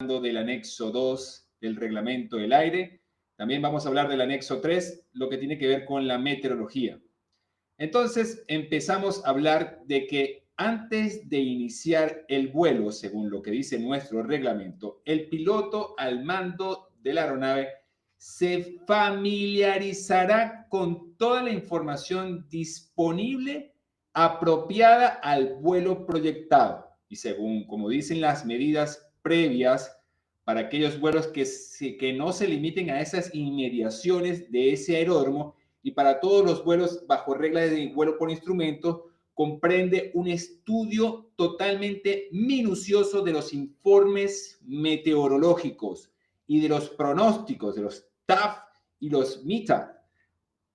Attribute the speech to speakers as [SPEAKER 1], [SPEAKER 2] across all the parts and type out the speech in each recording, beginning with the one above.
[SPEAKER 1] del anexo 2 del reglamento del aire. También vamos a hablar del anexo 3, lo que tiene que ver con la meteorología. Entonces, empezamos a hablar de que antes de iniciar el vuelo, según lo que dice nuestro reglamento, el piloto al mando de la aeronave se familiarizará con toda la información disponible apropiada al vuelo proyectado y según, como dicen las medidas previas para aquellos vuelos que no se limiten a esas inmediaciones de ese aeródromo y para todos los vuelos bajo reglas de vuelo por instrumento, comprende un estudio totalmente minucioso de los informes meteorológicos y de los pronósticos, de los TAF y los MITAF,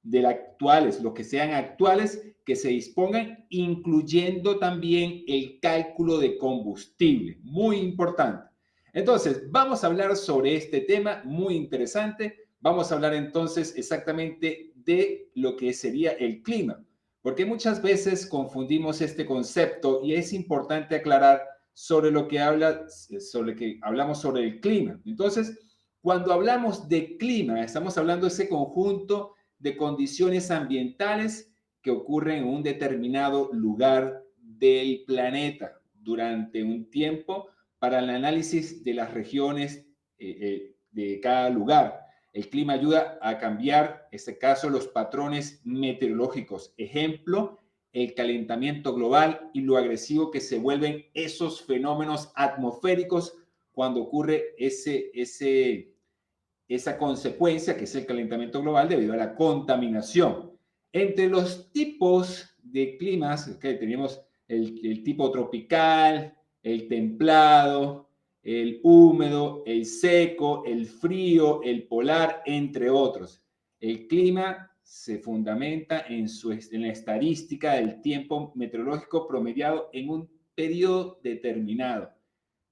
[SPEAKER 1] de las actuales, los que sean actuales, que se dispongan, incluyendo también el cálculo de combustible. Muy importante. Entonces, vamos a hablar sobre este tema muy interesante. Vamos a hablar entonces exactamente de lo que sería el clima, porque muchas veces confundimos este concepto y es importante aclarar sobre lo que hablamos sobre el clima. Entonces, cuando hablamos de clima, estamos hablando de ese conjunto de condiciones ambientales que ocurren en un determinado lugar del planeta durante un tiempo para el análisis de las regiones de cada lugar. El clima ayuda a cambiar, en este caso, los patrones meteorológicos. Ejemplo, el calentamiento global y lo agresivo que se vuelven esos fenómenos atmosféricos cuando ocurre esa consecuencia que es el calentamiento global debido a la contaminación. Entre los tipos de climas, tenemos el tipo tropical, el templado, el húmedo, el seco, el frío, el polar, entre otros. El clima se fundamenta en la estadística del tiempo meteorológico promediado en un periodo determinado,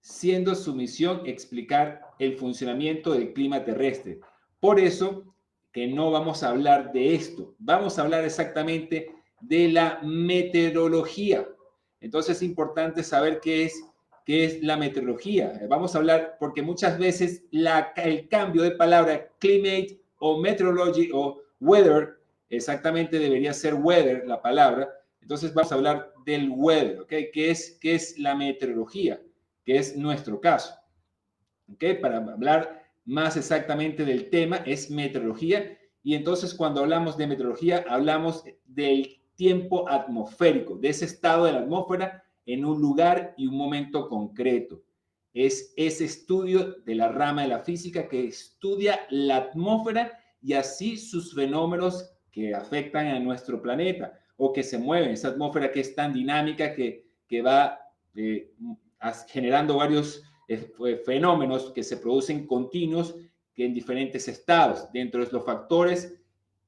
[SPEAKER 1] siendo su misión explicar el funcionamiento del clima terrestre. Por eso que no vamos a hablar de esto, vamos a hablar exactamente de la meteorología. Entonces es importante saber qué es la meteorología. Vamos a hablar porque muchas veces el cambio de palabra climate o meteorology o weather, exactamente debería ser weather la palabra. Entonces vamos a hablar del weather, ¿ok? ¿Qué es la meteorología? Que es nuestro caso. ¿Ok? Para hablar más exactamente del tema, es meteorología. Y entonces cuando hablamos de meteorología, hablamos del tiempo atmosférico, de ese estado de la atmósfera en un lugar y un momento concreto. Es ese estudio de la rama de la física que estudia la atmósfera y así sus fenómenos que afectan a nuestro planeta o que se mueven, esa atmósfera que es tan dinámica que va generando varios fenómenos que se producen continuos que en diferentes estados. Dentro de los factores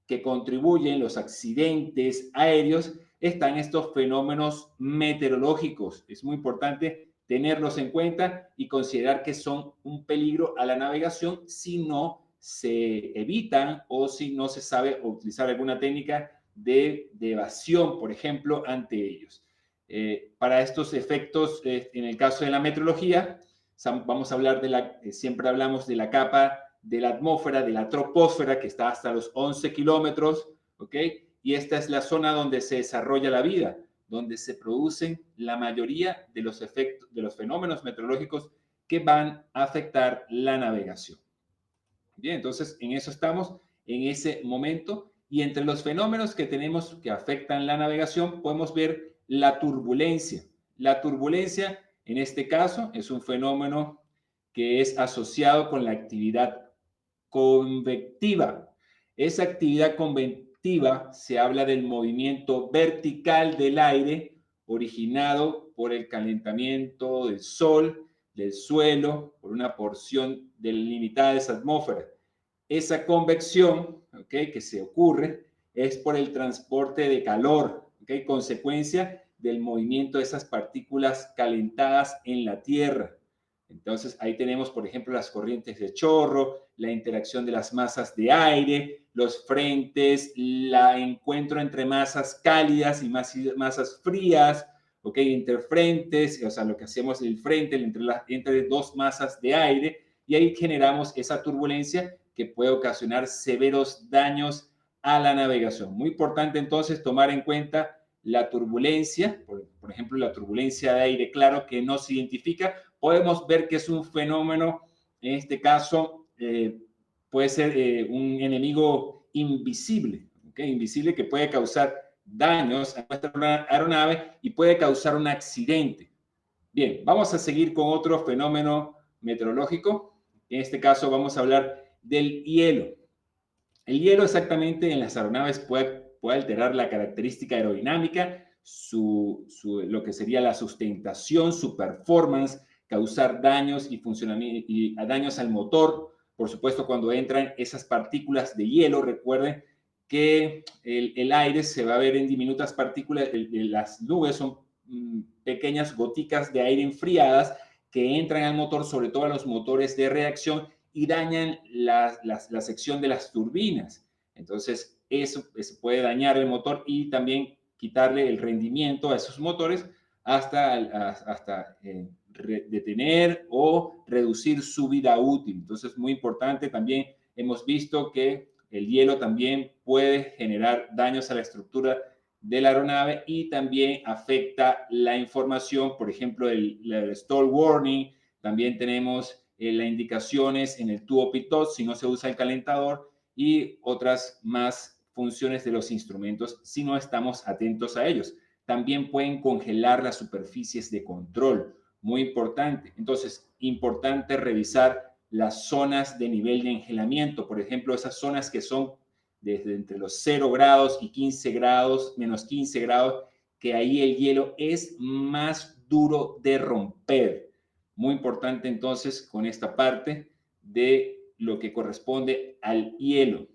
[SPEAKER 1] que contribuyen los accidentes aéreos están estos fenómenos meteorológicos. Es muy importante tenerlos en cuenta y considerar que son un peligro a la navegación si no se evitan o si no se sabe utilizar alguna técnica de evasión, por ejemplo, ante ellos. Para estos efectos, en el caso de la meteorología, vamos a hablar siempre hablamos de la capa de la atmósfera, de la troposfera, que está hasta los 11 kilómetros, ¿ok? Y esta es la zona donde se desarrolla la vida, donde se producen la mayoría de los efectos, de los fenómenos meteorológicos que van a afectar la navegación. Bien, entonces en eso estamos, en ese momento. Y entre los fenómenos que tenemos que afectan la navegación, podemos ver la turbulencia. La turbulencia, en este caso, es un fenómeno que es asociado con la actividad convectiva. Esa actividad convectiva se habla del movimiento vertical del aire originado por el calentamiento del sol, del suelo, por una porción delimitada de esa atmósfera. Esa convección, ¿okay?, que se ocurre es por el transporte de calor, ¿okay?, consecuencia del movimiento de esas partículas calentadas en la Tierra. Entonces, ahí tenemos, por ejemplo, las corrientes de chorro, la interacción de las masas de aire, los frentes, el encuentro entre masas cálidas y masas frías, ¿ok? Interfrentes, o sea, lo que hacemos el frente entre dos masas de aire, y ahí generamos esa turbulencia que puede ocasionar severos daños a la navegación. Muy importante entonces tomar en cuenta la turbulencia, por ejemplo, la turbulencia de aire claro que no se identifica. Podemos ver que es un fenómeno, en este caso, puede ser un enemigo invisible, ¿okay? Invisible que puede causar daños a nuestra aeronave y puede causar un accidente. Bien, vamos a seguir con otro fenómeno meteorológico. En este caso vamos a hablar del hielo. El hielo exactamente en las aeronaves puede alterar la característica aerodinámica, lo que sería la sustentación, su performance, causar daños y funcionamiento y daños al motor. Por supuesto, cuando entran esas partículas de hielo, recuerden que el aire se va a ver en diminutas partículas, las nubes son pequeñas goticas de aire enfriadas que entran al motor, sobre todo a los motores de reacción, y dañan la sección de las turbinas. Entonces, eso puede dañar el motor y también quitarle el rendimiento a esos motores hasta detener o reducir su vida útil. Entonces, muy importante, también hemos visto que el hielo también puede generar daños a la estructura de la aeronave y también afecta la información, por ejemplo, el stall warning. También tenemos las indicaciones en el tubo pitot si no se usa el calentador y otras más funciones de los instrumentos si no estamos atentos a ellos. También pueden congelar las superficies de control, muy importante. Entonces, importante revisar las zonas de nivel de engelamiento, por ejemplo, esas zonas que son desde entre los 0 grados y 15 grados, menos 15 grados, que ahí el hielo es más duro de romper. Muy importante entonces con esta parte de lo que corresponde al hielo.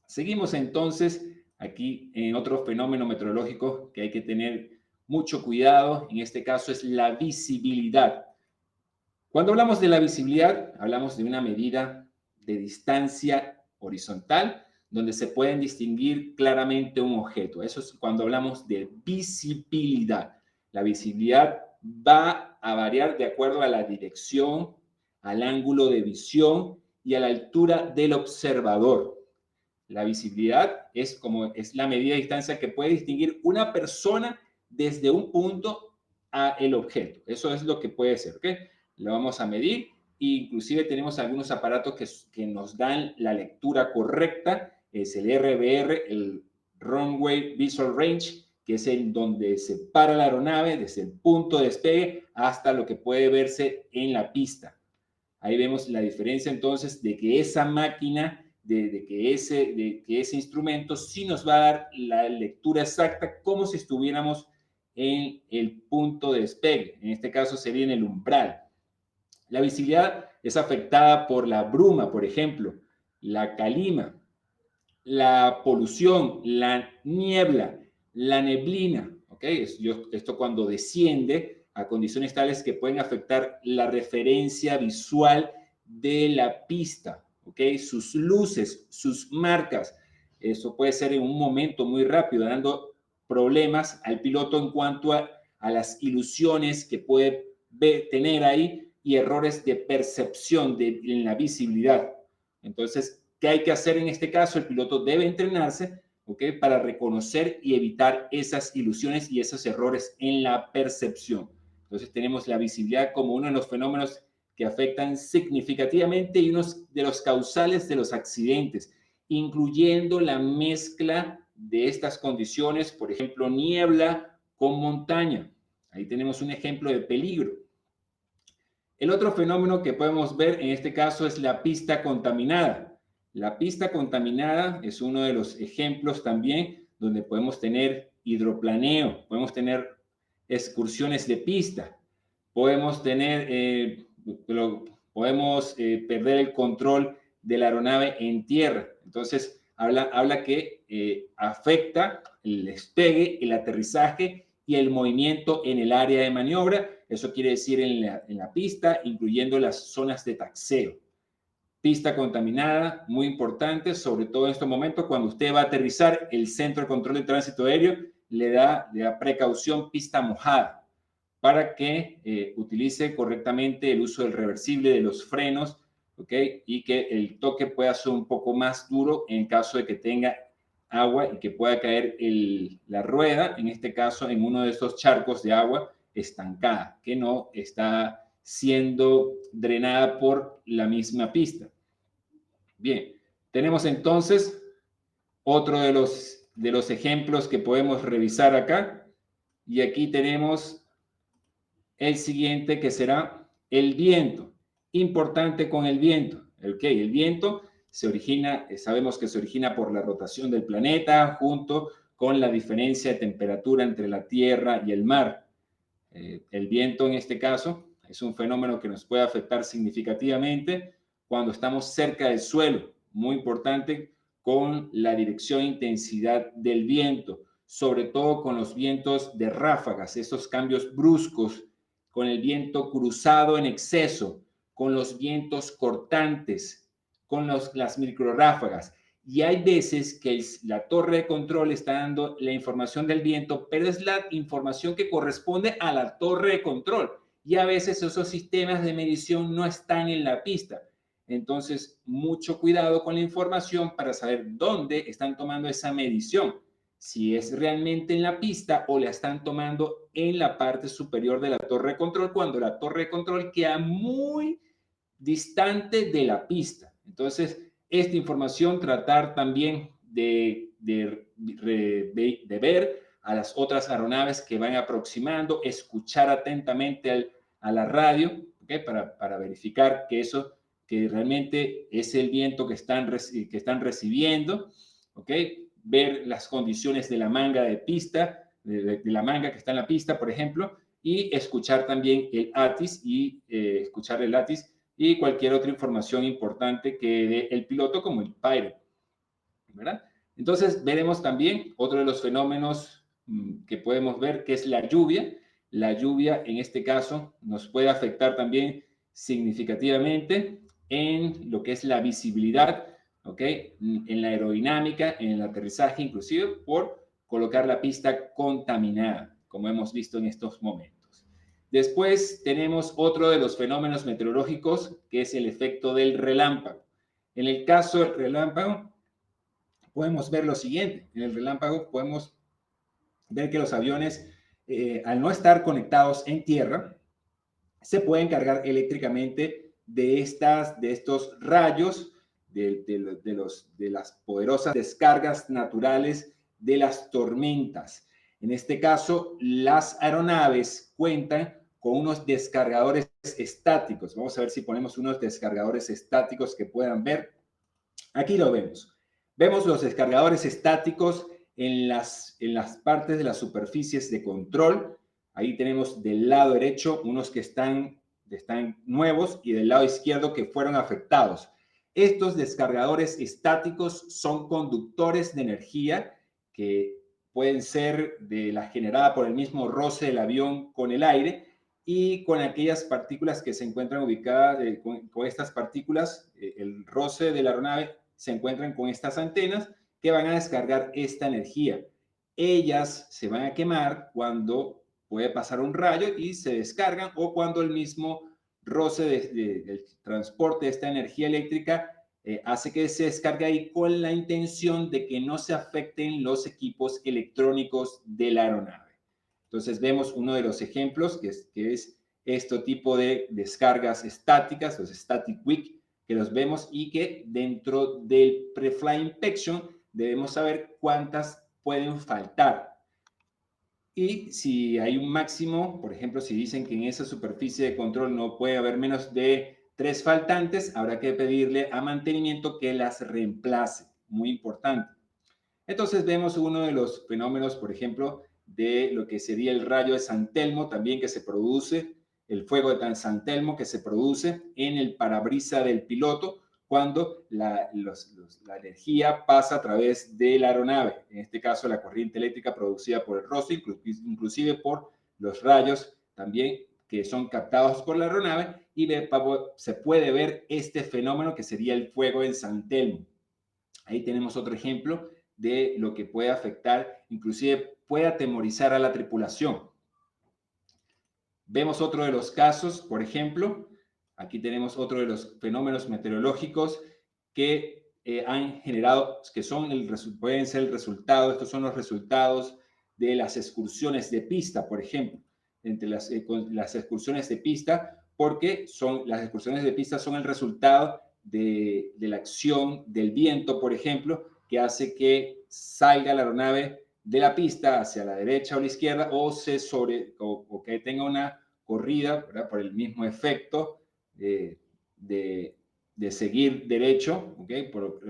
[SPEAKER 1] Seguimos entonces aquí en otro fenómeno meteorológico que hay que tener mucho cuidado, en este caso es la visibilidad. Cuando hablamos de la visibilidad, hablamos de una medida de distancia horizontal donde se pueden distinguir claramente un objeto. Eso es cuando hablamos de visibilidad. La visibilidad va a variar de acuerdo a la dirección, al ángulo de visión y a la altura del observador. La visibilidad es la medida de distancia que puede distinguir una persona desde un punto a el objeto. Eso es lo que puede ser, ¿ok? Lo vamos a medir e inclusive tenemos algunos aparatos que nos dan la lectura correcta. Es el RVR, el Runway Visual Range, que es el donde se para la aeronave desde el punto de despegue hasta lo que puede verse en la pista. Ahí vemos la diferencia entonces de que esa máquina, de que ese instrumento sí nos va a dar la lectura exacta como si estuviéramos en el punto de despegue. En este caso sería en el umbral. La visibilidad es afectada por la bruma, por ejemplo, la calima, la polución, la niebla, la neblina. ¿Okay? Esto cuando desciende a condiciones tales que pueden afectar la referencia visual de la pista, ¿okay? Sus luces, sus marcas. Eso puede ser en un momento muy rápido, dando problemas al piloto en cuanto a las ilusiones que puede tener ahí y errores de percepción en la visibilidad. Entonces, ¿qué hay que hacer en este caso? El piloto debe entrenarse, ¿okay? Para reconocer y evitar esas ilusiones y esos errores en la percepción. Entonces tenemos la visibilidad como uno de los fenómenos que afectan significativamente y uno de los causales de los accidentes, incluyendo la mezcla de estas condiciones, por ejemplo, niebla con montaña. Ahí tenemos un ejemplo de peligro. El otro fenómeno que podemos ver en este caso es la pista contaminada. La pista contaminada es uno de los ejemplos también donde podemos tener hidroplaneo, podemos tener excursiones de pista, podemos perder el control de la aeronave en tierra. Entonces, habla que afecta el despegue, el aterrizaje y el movimiento en el área de maniobra. Eso quiere decir en la pista, incluyendo las zonas de taxeo. Pista contaminada, muy importante, sobre todo en estos momentos, cuando usted va a aterrizar, el Centro de Control de Tránsito Aéreo le da precaución pista mojada para que utilice correctamente el uso del reversible de los frenos, ¿ok? Y que el toque pueda ser un poco más duro en caso de que tenga agua y que pueda caer la rueda, en este caso, en uno de estos charcos de agua estancada, que no está siendo drenada por la misma pista. Bien, tenemos entonces otro de los ejemplos que podemos revisar acá. Y aquí tenemos el siguiente, que será el viento. Importante con el viento. Okay, el viento se origina, sabemos que se origina por la rotación del planeta junto con la diferencia de temperatura entre la Tierra y el mar. El viento en este caso es un fenómeno que nos puede afectar significativamente cuando estamos cerca del suelo. Muy importante con la dirección e intensidad del viento, sobre todo con los vientos de ráfagas, esos cambios bruscos, con el viento cruzado en exceso, con los vientos cortantes, con las microráfagas. Y hay veces que la torre de control está dando la información del viento, pero es la información que corresponde a la torre de control. Y a veces esos sistemas de medición no están en la pista. Entonces, mucho cuidado con la información para saber dónde están tomando esa medición. Si es realmente en la pista o la están tomando en la parte superior de la torre de control, cuando la torre de control queda muy distante de la pista. Entonces, esta información tratar también de ver a las otras aeronaves que van aproximando, escuchar atentamente a la radio, ¿okay? Para verificar que realmente es el viento que están recibiendo, ¿ok? Ver las condiciones de la manga de pista, de la manga que está en la pista, por ejemplo, y escuchar también el ATIS escuchar el ATIS y cualquier otra información importante que dé el piloto, como el pyro, ¿verdad? Entonces, veremos también otro de los fenómenos que podemos ver, que es la lluvia. La lluvia, en este caso, nos puede afectar también significativamente en lo que es la visibilidad, ¿ok? En la aerodinámica, en el aterrizaje, inclusive por colocar la pista contaminada, como hemos visto en estos momentos. Después tenemos otro de los fenómenos meteorológicos, que es el efecto del relámpago. En el caso del relámpago, podemos ver lo siguiente. En el relámpago podemos ver que los aviones, al no estar conectados en tierra, se pueden cargar eléctricamente de estos rayos, de las poderosas descargas naturales de las tormentas. En este caso, las aeronaves cuentan con unos descargadores estáticos. Vamos a ver si ponemos unos descargadores estáticos que puedan ver. Aquí lo vemos. Vemos los descargadores estáticos en las partes de las superficies de control. Ahí tenemos del lado derecho unos que están nuevos y del lado izquierdo que fueron afectados. Estos descargadores estáticos son conductores de energía que pueden ser de la generada por el mismo roce del avión con el aire y con aquellas partículas que se encuentran ubicadas, con estas partículas, el roce de la aeronave se encuentran con estas antenas que van a descargar esta energía. Ellas se van a quemar cuando puede pasar un rayo y se descargan, o cuando el mismo roce del transporte de esta energía eléctrica hace que se descargue ahí, con la intención de que no se afecten los equipos electrónicos de la aeronave. Entonces vemos uno de los ejemplos que es este tipo de descargas estáticas, los static wick, que los vemos, y que dentro del pre-flight inspection debemos saber cuántas pueden faltar. Y si hay un máximo, por ejemplo, si dicen que en esa superficie de control no puede haber menos de 3 faltantes, habrá que pedirle a mantenimiento que las reemplace. Muy importante. Entonces vemos uno de los fenómenos, por ejemplo, de lo que sería el rayo de San Telmo, también que se produce, el fuego de San Telmo que se produce en el parabrisa del piloto cuando la energía pasa a través de la aeronave, en este caso la corriente eléctrica producida por el roce, inclusive por los rayos también que son captados por la aeronave, y se puede ver este fenómeno que sería el fuego en San Telmo. Ahí tenemos otro ejemplo de lo que puede afectar, inclusive puede atemorizar a la tripulación. Vemos otro de los casos, por ejemplo, aquí tenemos otro de los fenómenos meteorológicos que han generado, que son pueden ser el resultado, estos son los resultados de las excursiones de pista, por ejemplo, entre las excursiones de pista, porque las excursiones de pista son el resultado de la acción del viento, por ejemplo, que hace que salga la aeronave de la pista hacia la derecha o la izquierda o que tenga una corrida, ¿verdad? Por el mismo efecto de seguir derecho, ¿okay? Por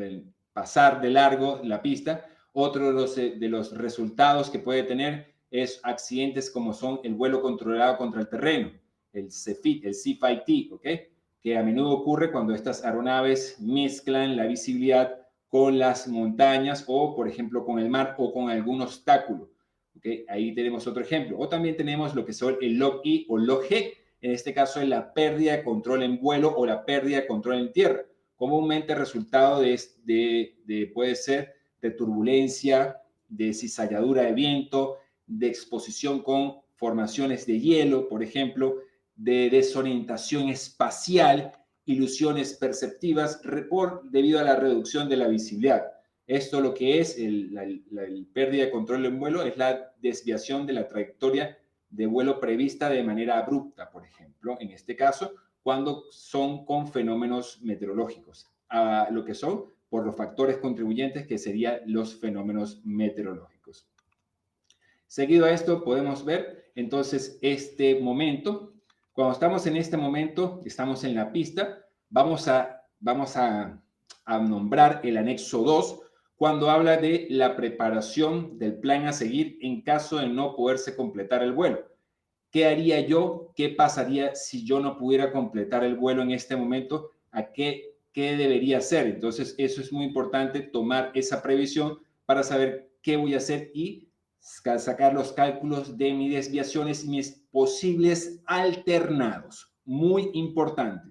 [SPEAKER 1] pasar de largo la pista. Otro de los resultados que puede tener es accidentes como son el vuelo controlado contra el terreno, el CFIT, ¿okay? Que a menudo ocurre cuando estas aeronaves mezclan la visibilidad con las montañas o, por ejemplo, con el mar o con algún obstáculo. ¿Okay? Ahí tenemos otro ejemplo. O también tenemos lo que son el log-I o log-G. En este caso es la pérdida de control en vuelo o la pérdida de control en tierra. Comúnmente resultado puede ser de turbulencia, de cizalladura de viento, de exposición con formaciones de hielo, por ejemplo, de desorientación espacial, ilusiones perceptivas debido a la reducción de la visibilidad. Esto lo que es la pérdida de control en vuelo es la desviación de la trayectoria de vuelo prevista de manera abrupta, por ejemplo, en este caso, cuando son con fenómenos meteorológicos, lo que son por los factores contribuyentes que serían los fenómenos meteorológicos. Seguido a esto podemos ver entonces este momento. Cuando estamos en este momento, estamos en la pista, vamos a nombrar el anexo 2 cuando habla de la preparación del plan a seguir en caso de no poderse completar el vuelo. ¿Qué haría yo? ¿Qué pasaría si yo no pudiera completar el vuelo en este momento? ¿Qué debería hacer? Entonces, eso es muy importante, tomar esa previsión para saber qué voy a hacer y sacar los cálculos de mis desviaciones y mis posibles alternados. Muy importante.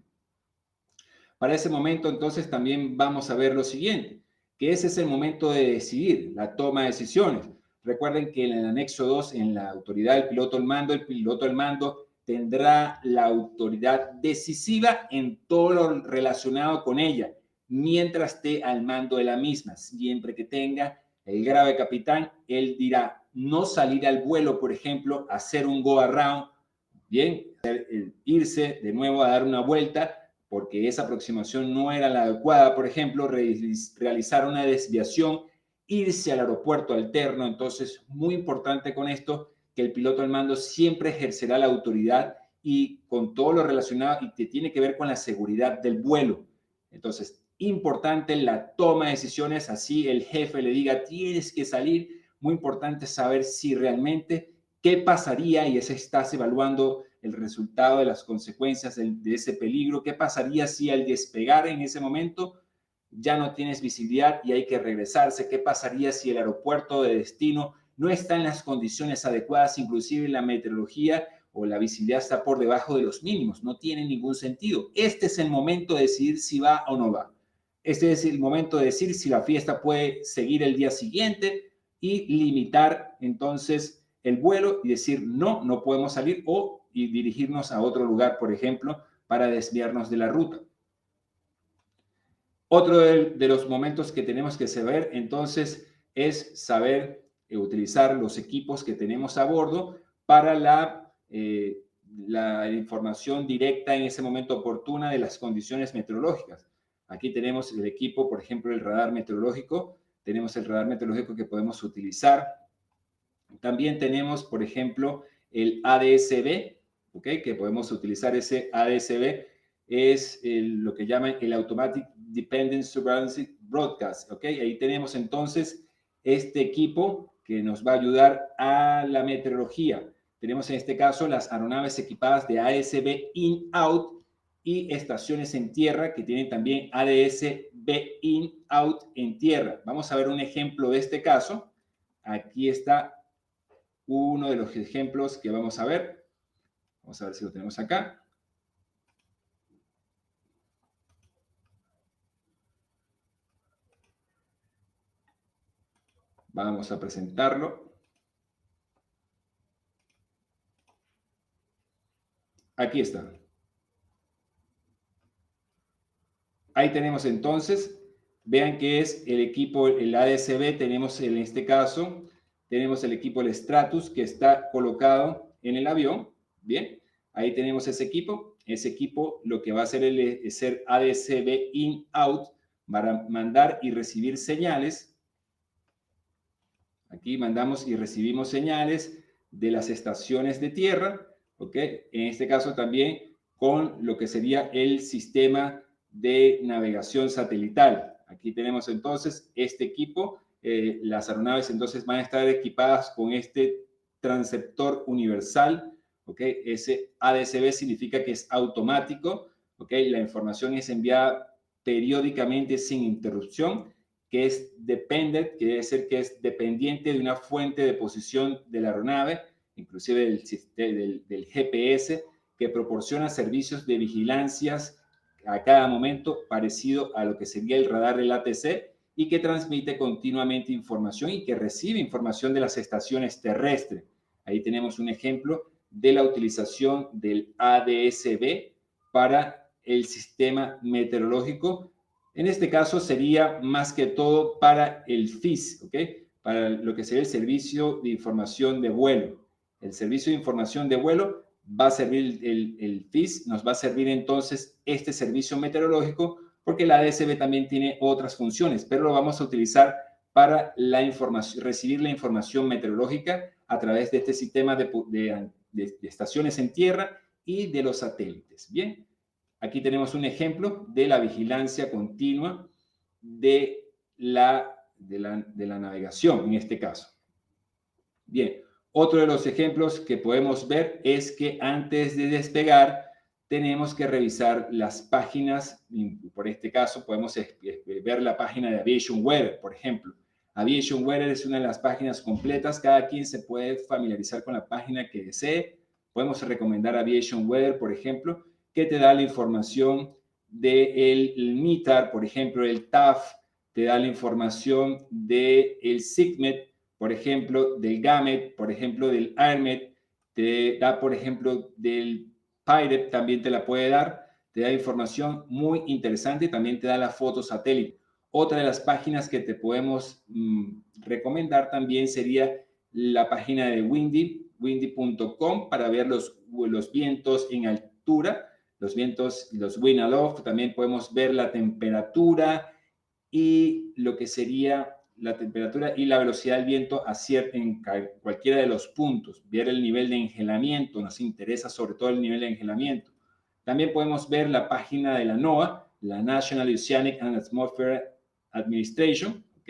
[SPEAKER 1] Para ese momento, entonces, también vamos a ver lo siguiente, que ese es el momento de decidir, la toma de decisiones. Recuerden que en el anexo 2, en la autoridad del piloto al mando, el piloto al mando tendrá la autoridad decisiva en todo lo relacionado con ella, mientras esté al mando de la misma. Siempre que tenga el grado de capitán, él dirá no salir al vuelo, por ejemplo, hacer un go around, bien, irse de nuevo a dar una vuelta, porque esa aproximación no era la adecuada, por ejemplo, realizar una desviación, irse al aeropuerto alterno. Entonces, muy importante con esto, que el piloto al mando siempre ejercerá la autoridad y con todo lo relacionado y que tiene que ver con la seguridad del vuelo. Entonces, importante la toma de decisiones, así el jefe le diga, tienes que salir. Muy importante saber si realmente qué pasaría, y estás evaluando el resultado de las consecuencias de ese peligro. ¿Qué pasaría si al despegar en ese momento ya no tienes visibilidad y hay que regresarse? ¿Qué pasaría si el aeropuerto de destino no está en las condiciones adecuadas, inclusive la meteorología o la visibilidad está por debajo de los mínimos? No tiene ningún sentido. Este es el momento de decidir si va o no va. Este es el momento de decir si la fiesta puede seguir el día siguiente y limitar entonces el vuelo y decir no, no podemos salir y dirigirnos a otro lugar, por ejemplo, para desviarnos de la ruta. Otro de los momentos que tenemos que saber entonces es saber utilizar los equipos que tenemos a bordo para la información directa en ese momento oportuna de las condiciones meteorológicas. Aquí tenemos el equipo, por ejemplo, el radar meteorológico. Tenemos el radar meteorológico que podemos utilizar. También tenemos, por ejemplo, el ADS-B, ¿okay? Que podemos utilizar ese ADS-B, es lo que llaman el Automatic Dependent Surveillance Broadcast, ¿ok? Ahí tenemos entonces este equipo que nos va a ayudar a la meteorología. Tenemos en este caso las aeronaves equipadas de ADS-B In-Out y estaciones en tierra que tienen también ADS-B In-Out en tierra. Vamos a ver un ejemplo de este caso. Aquí está uno de los ejemplos que vamos a ver. Vamos a ver si lo tenemos acá. Vamos a presentarlo. Aquí está. Ahí tenemos entonces, vean que es el equipo, el ADS-B, tenemos en este caso, tenemos el equipo, el Stratus, que está colocado en el avión, bien, ahí tenemos ese equipo lo que va a hacer es ser ADS-B in-out, para mandar y recibir señales. Aquí mandamos y recibimos señales de las estaciones de tierra, ¿ok? En este caso también con lo que sería el sistema de navegación satelital. Aquí tenemos entonces este equipo. Las aeronaves entonces van a estar equipadas con este transceptor universal, ¿ok? Ese ADS-B significa que es automático, ¿ok? La información es enviada periódicamente sin interrupción, que es dependent, quiere decir que es dependiente de una fuente de posición de la aeronave, inclusive del GPS, que proporciona servicios de vigilancias a cada momento parecido a lo que sería el radar del ATC y que transmite continuamente información y que recibe información de las estaciones terrestres. Ahí tenemos un ejemplo de la utilización del ADS-B para el sistema meteorológico. En este caso sería más que todo para el FIS, ¿ok? Para lo que sería el Servicio de Información de Vuelo. El Servicio de Información de Vuelo va a servir el FIS, nos va a servir entonces este servicio meteorológico, porque la ADS-B también tiene otras funciones, pero lo vamos a utilizar para recibir la información meteorológica a través de este sistema de estaciones en tierra y de los satélites. Bien, aquí tenemos un ejemplo de la vigilancia continua de la navegación en este caso. Bien, otro de los ejemplos que podemos ver es que antes de despegar tenemos que revisar las páginas. Por este caso podemos ver la página de Aviation Weather, por ejemplo. Aviation Weather es una de las páginas completas. Cada quien se puede familiarizar con la página que desee. Podemos recomendar Aviation Weather, por ejemplo, que te da la información del MITAR, por ejemplo, el TAF, te da la información del SIGMET, por ejemplo, del GAMET, por ejemplo, del ARMET, te da, por ejemplo, del PIREP, también te la puede dar, te da información muy interesante y también te da la foto satélite. Otra de las páginas que te podemos recomendar también sería la página de windy.com para ver los vientos en altura, los vientos, los wind aloft. También podemos ver la temperatura y lo que sería la temperatura y la velocidad del viento en cualquiera de los puntos. Ver el nivel de engelamiento, nos interesa sobre todo el nivel de engelamiento. También podemos ver la página de la NOAA, la National Oceanic and Atmospheric Administration, ¿ok?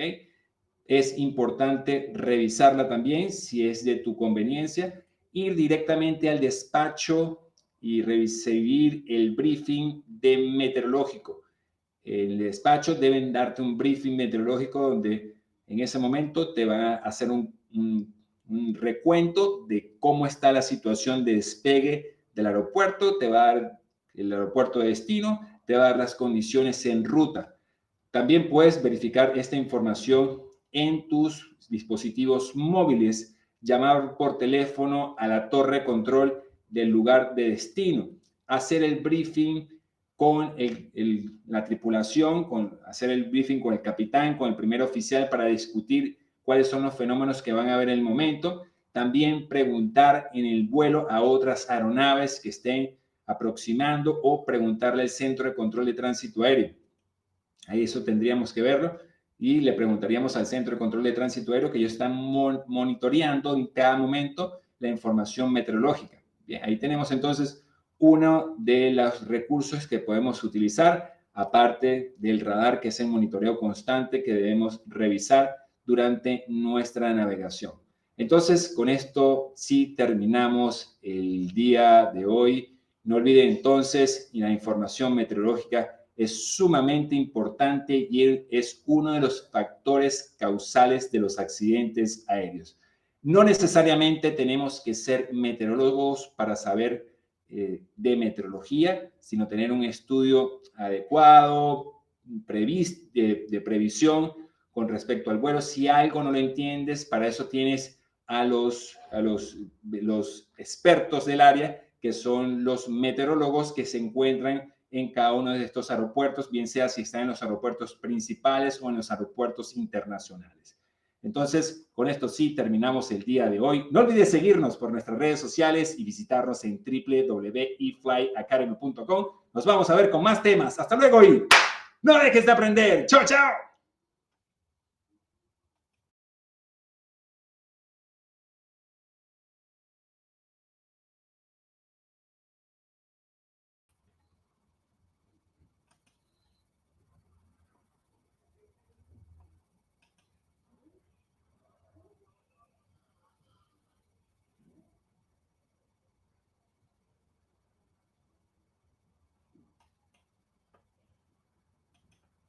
[SPEAKER 1] Es importante revisarla también si es de tu conveniencia. Ir directamente al despacho y recibir el briefing de meteorológico. El despacho deben darte un briefing meteorológico donde en ese momento te van a hacer un recuento de cómo está la situación de despegue del aeropuerto, te va a dar el aeropuerto de destino, te va a dar las condiciones en ruta. También puedes verificar esta información en tus dispositivos móviles, llamar por teléfono a la torre de control del lugar de destino, hacer el briefing con la tripulación, hacer el briefing con el capitán, con el primer oficial para discutir cuáles son los fenómenos que van a haber en el momento. También preguntar en el vuelo a otras aeronaves que estén aproximando o preguntarle al Centro de Control de Tránsito Aéreo. Ahí eso tendríamos que verlo y le preguntaríamos al Centro de Control de Tránsito Aéreo que ellos están monitoreando en cada momento la información meteorológica. Bien, ahí tenemos entonces uno de los recursos que podemos utilizar, aparte del radar, que es el monitoreo constante que debemos revisar durante nuestra navegación. Entonces, con esto sí terminamos el día de hoy. No olviden entonces, la información meteorológica es sumamente importante y es uno de los factores causales de los accidentes aéreos. No necesariamente tenemos que ser meteorólogos para saber de meteorología, sino tener un estudio adecuado, de previsión con respecto al vuelo. Si algo no lo entiendes, para eso tienes a los expertos del área que son los meteorólogos que se encuentran en cada uno de estos aeropuertos, bien sea si están en los aeropuertos principales o en los aeropuertos internacionales. Entonces, con esto sí terminamos el día de hoy. No olvides seguirnos por nuestras redes sociales y visitarnos en www.eflyacademy.com. Nos vamos a ver con más temas. Hasta luego y no dejes de aprender. ¡Chao, chao!